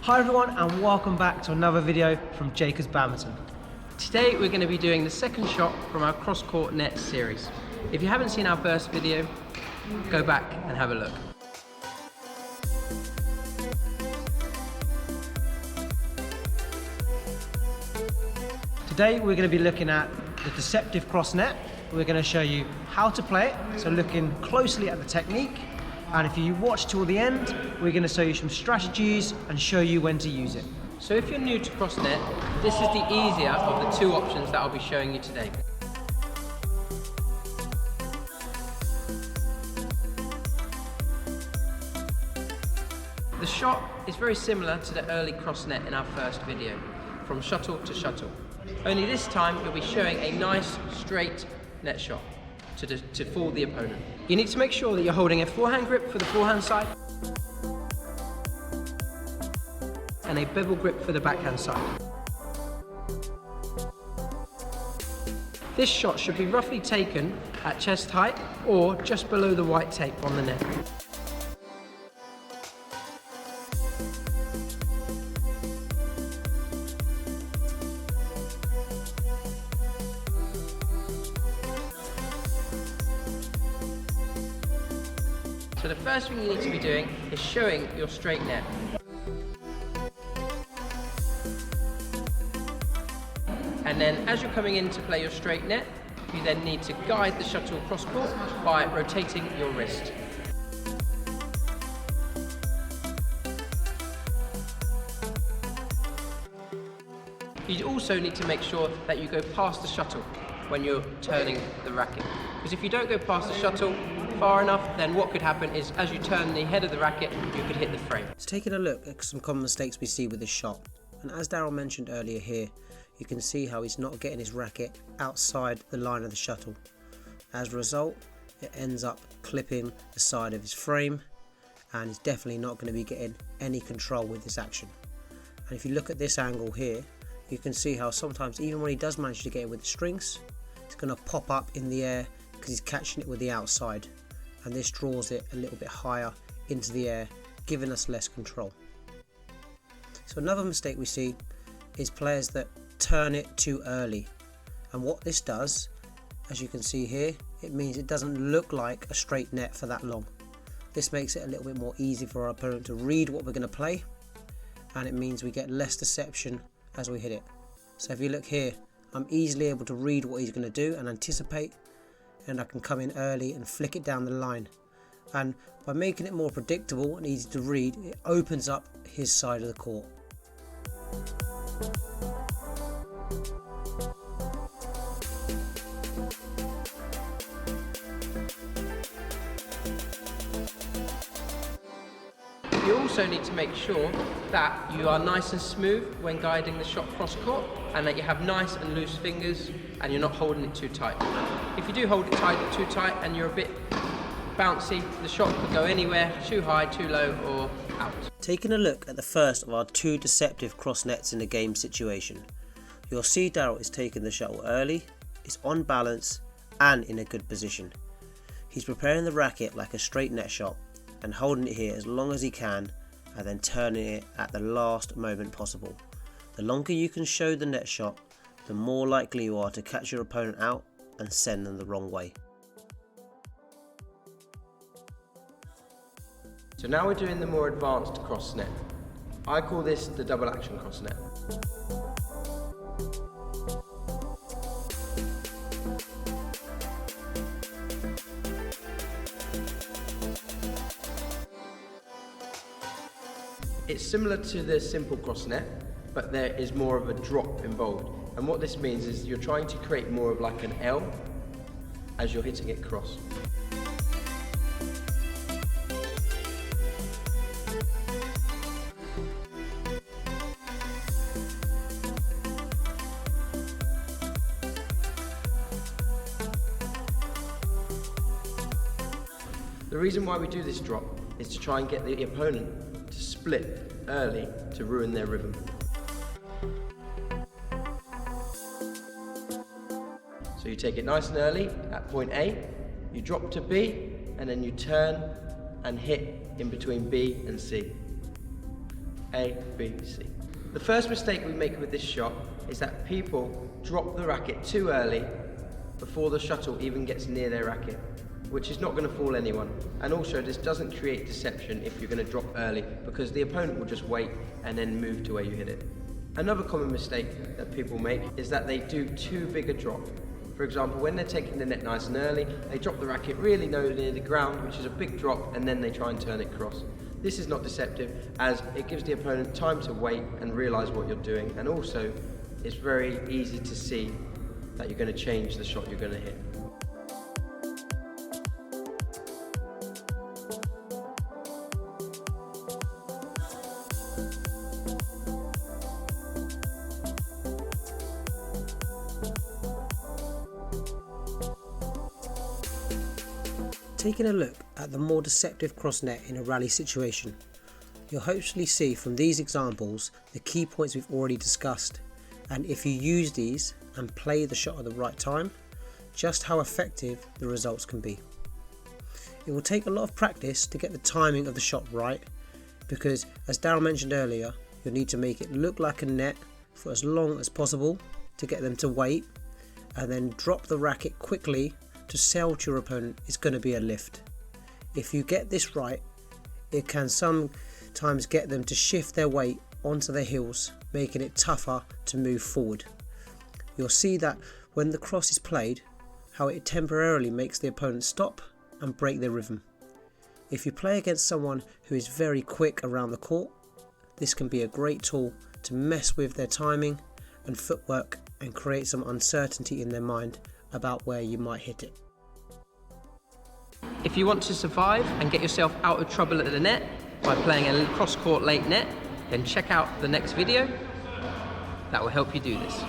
Hi everyone and welcome back to another video from Jacob's Badminton. Today we're going to be doing the second shot from our cross-court net series. If you haven't seen our first video, go back and have a look. Today we're going to be looking at the Deceptive cross net. We're going to show you how to play it, so looking closely at the technique. And if you watch till the end, we're going to show you some strategies and show you when to use it. So if you're new to cross net, this is the easier of the two options that I'll be showing you today. The shot is very similar to the early cross net in our first video, from shuttle to shuttle. Only this time you'll be showing a nice straight net shot to fool the opponent. You need to make sure that you're holding a forehand grip for the forehand side and a bevel grip for the backhand side. This shot should be roughly taken at chest height or just below the white tape on the net. So the first thing you need to be doing is showing your straight net. And then as you're coming in to play your straight net, you then need to guide the shuttle cross court by rotating your wrist. You also need to make sure that you go past the shuttle when you're turning the racket. Because if you don't go past the shuttle far enough, then what could happen is as you turn the head of the racket, you could hit the frame. So taking a look at some common mistakes we see with this shot, and as Daryl mentioned earlier here, you can see how he's not getting his racket outside the line of the shuttle. As a result, it ends up clipping the side of his frame, and he's definitely not going to be getting any control with this action. And if you look at this angle here, you can see how sometimes even when he does manage to get it with the strings, it's going to pop up in the air because he's catching it with the outside, and this draws it a little bit higher into the air, giving us less control. So another mistake we see is players that turn it too early, and what this does, as you can see here, it means it doesn't look like a straight net for that long. This makes it a little bit more easy for our opponent to read what we're going to play, and it means we get less deception as we hit it. So if you look here, I'm easily able to read what he's going to do and anticipate, and I can come in early and flick it down the line. And by making it more predictable and easy to read, it opens up his side of the court. You also need to make sure that you are nice and smooth when guiding the shot cross court, and that you have nice and loose fingers and you're not holding it too tight. If you do hold it too tight and you're a bit bouncy, the shot could go anywhere, too high, too low, or out. Taking a look at the first of our two deceptive cross nets in the game situation, you'll see Daryl is taking the shuttle early, is on balance and in a good position. He's preparing the racket like a straight net shot and holding it here as long as he can, and then turning it at the last moment possible. The longer you can show the net shot, the more likely you are to catch your opponent out and send them the wrong way. So now we're doing the more advanced cross net. I call this the double action cross net. It's similar to the simple cross net, but there is more of a drop involved. And what this means is you're trying to create more of like an L as you're hitting it cross. The reason why we do this drop is to try and get the opponent to split early to ruin their rhythm. So you take it nice and early at point A, you drop to B, and then you turn and hit in between B and C. A, B, C. The first mistake we make with this shot is that people drop the racket too early before the shuttle even gets near their racket, which is not going to fool anyone. And also this doesn't create deception if you're going to drop early, because the opponent will just wait and then move to where you hit it. Another common mistake that people make is that they do too big a drop. For example, when they're taking the net nice and early, they drop the racket really low near the ground, which is a big drop, and then they try and turn it cross. This is not deceptive, as it gives the opponent time to wait and realise what you're doing, and also it's very easy to see that you're going to change the shot you're going to hit. Taking a look at the more deceptive cross net in a rally situation, you'll hopefully see from these examples the key points we've already discussed, and if you use these and play the shot at the right time, just how effective the results can be. It will take a lot of practice to get the timing of the shot right, because as Daryl mentioned earlier, you'll need to make it look like a net for as long as possible to get them to wait, and then drop the racket quickly to sell to your opponent is going to be a lift. If you get this right, it can sometimes get them to shift their weight onto their heels, making it tougher to move forward. You'll see that when the cross is played, how it temporarily makes the opponent stop and break their rhythm. If you play against someone who is very quick around the court, this can be a great tool to mess with their timing and footwork and create some uncertainty in their mind about where you might hit it. If you want to survive and get yourself out of trouble at the net by playing a cross-court late net, then check out the next video that will help you do this.